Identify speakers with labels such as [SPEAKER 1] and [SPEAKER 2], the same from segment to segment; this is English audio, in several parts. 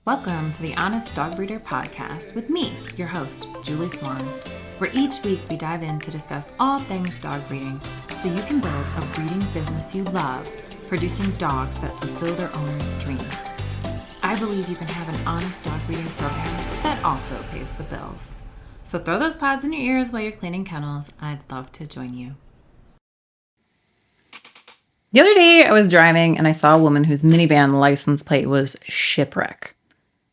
[SPEAKER 1] Welcome to the Honest Dog Breeder Podcast with me, your host, Julie Swan, where each week we dive in to discuss all things dog breeding so you can build a breeding business you love, producing dogs that fulfill their owners' dreams. I believe you can have an honest dog breeding program that also pays the bills. So throw those pods in your ears while you're cleaning kennels. I'd love to join you. The other day I was driving and I saw a woman whose minivan license plate was shipwreck.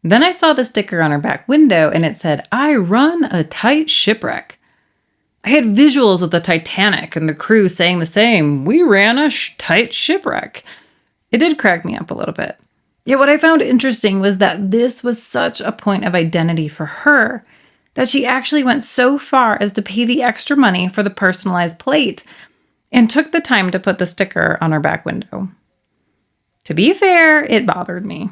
[SPEAKER 1] Then I saw the sticker on her back window and it said, "I run a tight shipwreck." I had visuals of the Titanic and the crew saying the same, "We ran a tight shipwreck." It did crack me up a little bit. Yet what I found interesting was that this was such a point of identity for her that she actually went so far as to pay the extra money for the personalized plate and took the time to put the sticker on her back window. To be fair, it bothered me.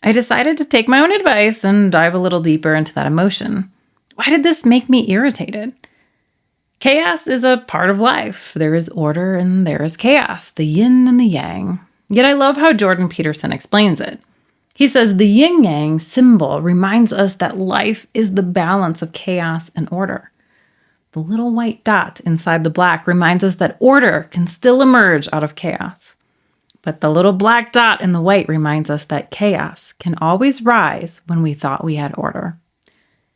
[SPEAKER 1] I decided to take my own advice and dive a little deeper into that emotion. Why did this make me irritated? Chaos is a part of life. There is order and there is chaos, the yin and the yang. Yet I love how Jordan Peterson explains it. He says the yin-yang symbol reminds us that life is the balance of chaos and order. The little white dot inside the black reminds us that order can still emerge out of chaos. But the little black dot in the white reminds us that chaos can always rise when we thought we had order.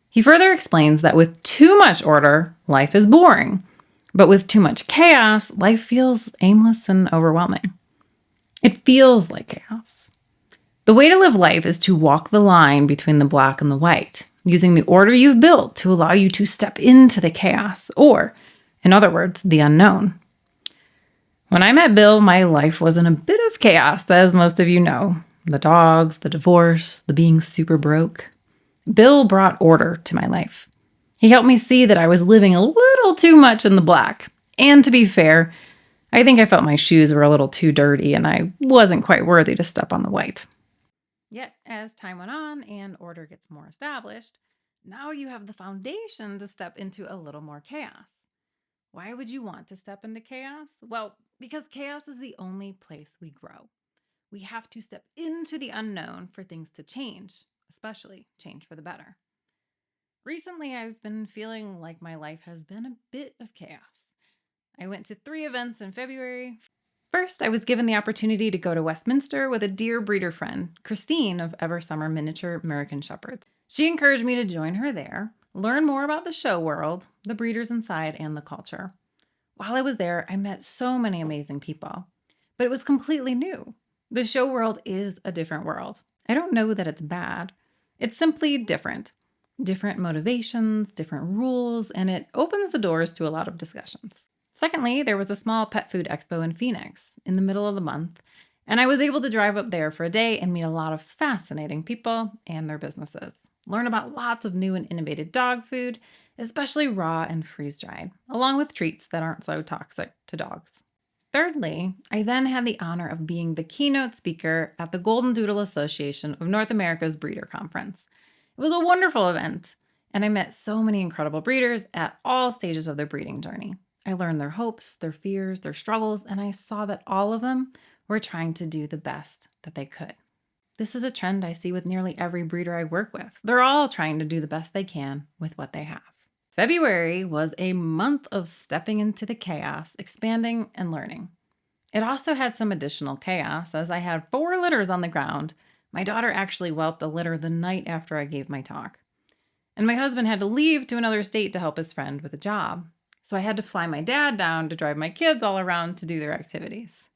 [SPEAKER 1] He further explains that with too much order, life is boring. But with too much chaos, life feels aimless and overwhelming. It feels like chaos. The way to live life is to walk the line between the black and the white, using the order you've built to allow you to step into the chaos, or, in other words, the unknown. When I met Bill, my life was in a bit of chaos, as most of you know. The dogs, the divorce, the being super broke. Bill brought order to my life. He helped me see that I was living a little too much in the black. And to be fair, I think I felt my shoes were a little too dirty and I wasn't quite worthy to step on the white. Yet, as time went on and order gets more established, now you have the foundation to step into a little more chaos. Why would you want to step into chaos? Well, because chaos is the only place we grow. We have to step into the unknown for things to change, especially change for the better. Recently, I've been feeling like my life has been a bit of chaos. I went to 3 events in February. First, I was given the opportunity to go to Westminster with a dear breeder friend, Christine of Ever Summer Miniature American Shepherds. She encouraged me to join her there, learn more about the show world, the breeders inside, and the culture. While I was there, I met so many amazing people, but it was completely new. The show world is a different world. I don't know that it's bad. It's simply different. Different motivations, different rules, and it opens the doors to a lot of discussions. Secondly, there was a small pet food expo in Phoenix in the middle of the month, and I was able to drive up there for a day and meet a lot of fascinating people and their businesses. Learn about lots of new and innovative dog food, especially raw and freeze-dried, along with treats that aren't so toxic to dogs. Thirdly, I then had the honor of being the keynote speaker at the Golden Doodle Association of North America's Breeder Conference. It was a wonderful event, and I met so many incredible breeders at all stages of their breeding journey. I learned their hopes, their fears, their struggles, and I saw that all of them were trying to do the best that they could. This is a trend I see with nearly every breeder I work with. They're all trying to do the best they can with what they have. February was a month of stepping into the chaos, expanding, and learning. It also had some additional chaos as I had 4 litters on the ground. My daughter actually whelped a litter the night after I gave my talk. And my husband had to leave to another state to help his friend with a job. So I had to fly my dad down to drive my kids all around to do their activities.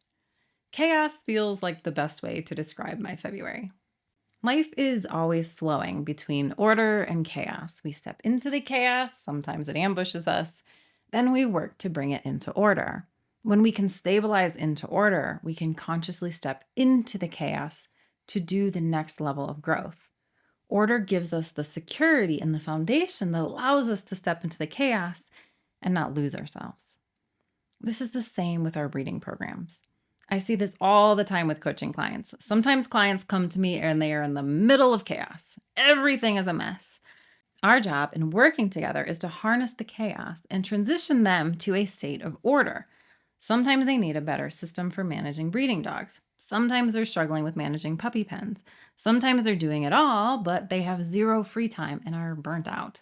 [SPEAKER 1] Chaos feels like the best way to describe my February. Life is always flowing between order and chaos. We step into the chaos, sometimes it ambushes us, then we work to bring it into order. When we can stabilize into order, we can consciously step into the chaos to do the next level of growth. Order gives us the security and the foundation that allows us to step into the chaos and not lose ourselves. This is the same with our breeding programs. I see this all the time with coaching clients. Sometimes clients come to me and they are in the middle of chaos. Everything is a mess. Our job in working together is to harness the chaos and transition them to a state of order. Sometimes they need a better system for managing breeding dogs. Sometimes they're struggling with managing puppy pens. Sometimes they're doing it all, but they have zero free time and are burnt out.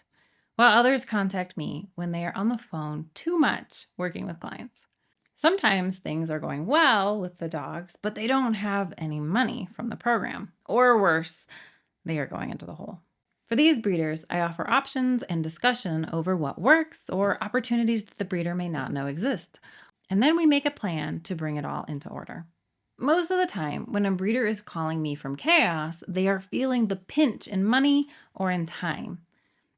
[SPEAKER 1] While others contact me when they are on the phone too much working with clients. Sometimes things are going well with the dogs, but they don't have any money from the program. Or worse, they are going into the hole. For these breeders, I offer options and discussion over what works or opportunities that the breeder may not know exist. And then we make a plan to bring it all into order. Most of the time, when a breeder is calling me from chaos, they are feeling the pinch in money or in time.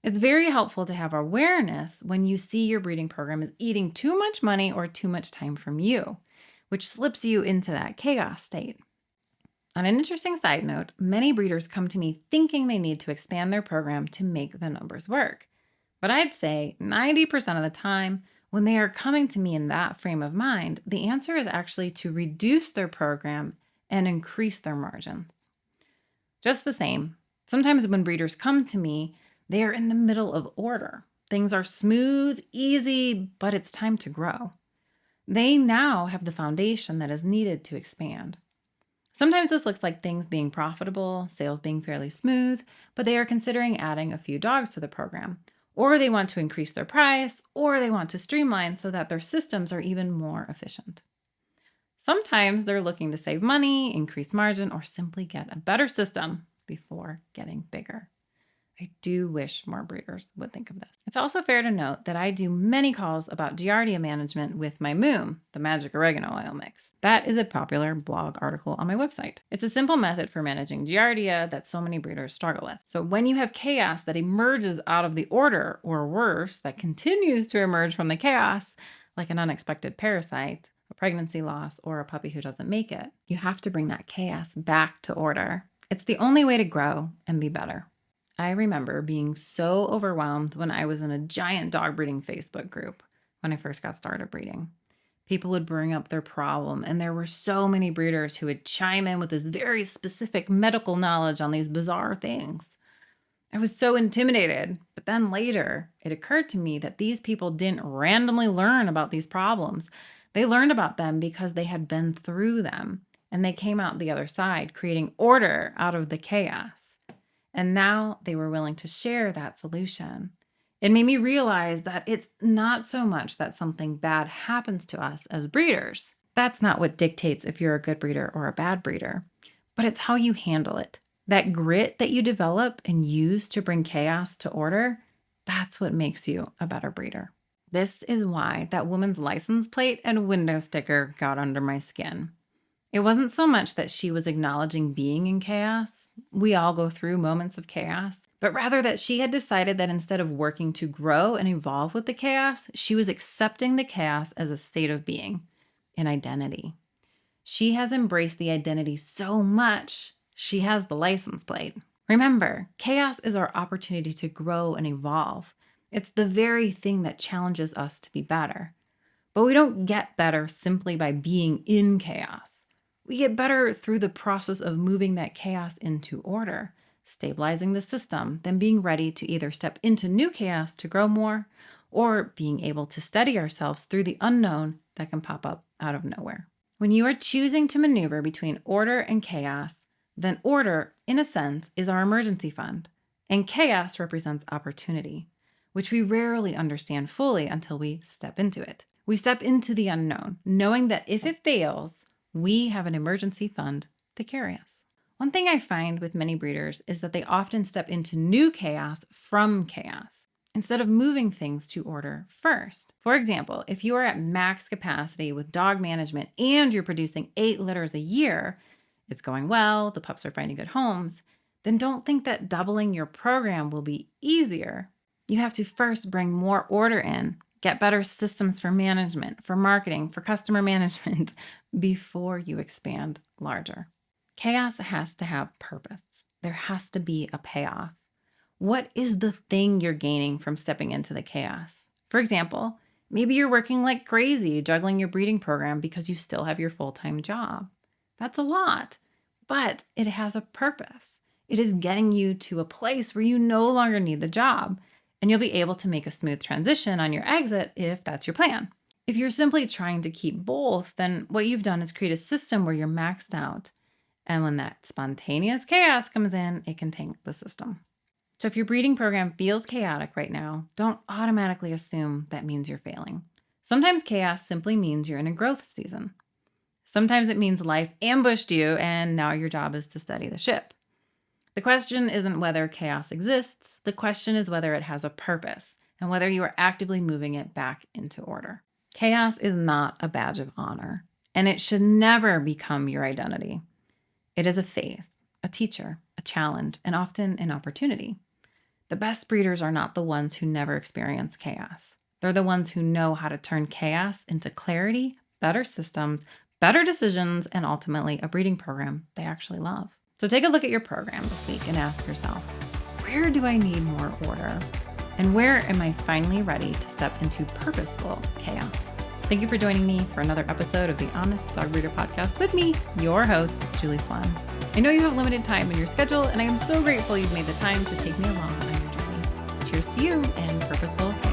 [SPEAKER 1] It's very helpful to have awareness when you see your breeding program is eating too much money or too much time from you, which slips you into that chaos state. On an interesting side note, many breeders come to me thinking they need to expand their program to make the numbers work. But I'd say 90% of the time, when they are coming to me in that frame of mind, the answer is actually to reduce their program and increase their margins. Just the same, sometimes when breeders come to me, they are in the middle of order. Things are smooth, easy, but it's time to grow. They now have the foundation that is needed to expand. Sometimes this looks like things being profitable, sales being fairly smooth, but they are considering adding a few dogs to the program, or they want to increase their price, or they want to streamline so that their systems are even more efficient. Sometimes they're looking to save money, increase margin, or simply get a better system before getting bigger. I do wish more breeders would think of this. It's also fair to note that I do many calls about Giardia management with my Moom, the magic oregano oil mix. That is a popular blog article on my website. It's a simple method for managing Giardia that so many breeders struggle with. So when you have chaos that emerges out of the order, or worse, that continues to emerge from the chaos, like an unexpected parasite, a pregnancy loss, or a puppy who doesn't make it, you have to bring that chaos back to order. It's the only way to grow and be better. I remember being so overwhelmed when I was in a giant dog breeding Facebook group when I first got started breeding. People would bring up their problem, and there were so many breeders who would chime in with this very specific medical knowledge on these bizarre things. I was so intimidated, but then later it occurred to me that these people didn't randomly learn about these problems. They learned about them because they had been through them, and they came out the other side, creating order out of the chaos. And now they were willing to share that solution. It made me realize that it's not so much that something bad happens to us as breeders. That's not what dictates if you're a good breeder or a bad breeder, but it's how you handle it. That grit that you develop and use to bring chaos to order, that's what makes you a better breeder. This is why that woman's license plate and window sticker got under my skin. It wasn't so much that she was acknowledging being in chaos. We all go through moments of chaos, but rather that she had decided that instead of working to grow and evolve with the chaos, she was accepting the chaos as a state of being, an identity. She has embraced the identity so much, she has the license plate. Remember, chaos is our opportunity to grow and evolve. It's the very thing that challenges us to be better. But we don't get better simply by being in chaos. We get better through the process of moving that chaos into order, stabilizing the system, then being ready to either step into new chaos to grow more, or being able to steady ourselves through the unknown that can pop up out of nowhere. When you are choosing to maneuver between order and chaos, then order, in a sense, is our emergency fund, and chaos represents opportunity, which we rarely understand fully until we step into it. We step into the unknown, knowing that if it fails, we have an emergency fund to carry us. One thing I find with many breeders is that they often step into new chaos from chaos, instead of moving things to order first. For example, if you are at max capacity with dog management and you're producing 8 litters a year, it's going well, the pups are finding good homes, then don't think that doubling your program will be easier. You have to first bring more order in, get better systems for management, for marketing, for customer management before you expand larger. Chaos has to have purpose. There has to be a payoff. What is the thing you're gaining from stepping into the chaos? For example, maybe you're working like crazy juggling your breeding program because you still have your full-time job. That's a lot, but it has a purpose. It is getting you to a place where you no longer need the job, and you'll be able to make a smooth transition on your exit if that's your plan. If you're simply trying to keep both, then what you've done is create a system where you're maxed out, And when that spontaneous chaos comes in, it can tank the system. So if your breeding program feels chaotic right now, don't automatically assume that means you're failing. Sometimes chaos simply means you're in a growth season. Sometimes it means life ambushed you and now your job is to steady the ship. The question isn't whether chaos exists. The question is whether it has a purpose and whether you are actively moving it back into order. Chaos is not a badge of honor, and it should never become your identity. It is a phase, a teacher, a challenge, and often an opportunity. The best breeders are not the ones who never experience chaos. They're the ones who know how to turn chaos into clarity, better systems, better decisions, and ultimately a breeding program they actually love. So take a look at your program this week and ask yourself, where do I need more order? And where am I finally ready to step into purposeful chaos? Thank you for joining me for another episode of the Honest Dog Breeder Podcast with me, your host, Julie Swan. I know you have limited time in your schedule, and I am so grateful you've made the time to take me along on your journey. Cheers to you and purposeful chaos.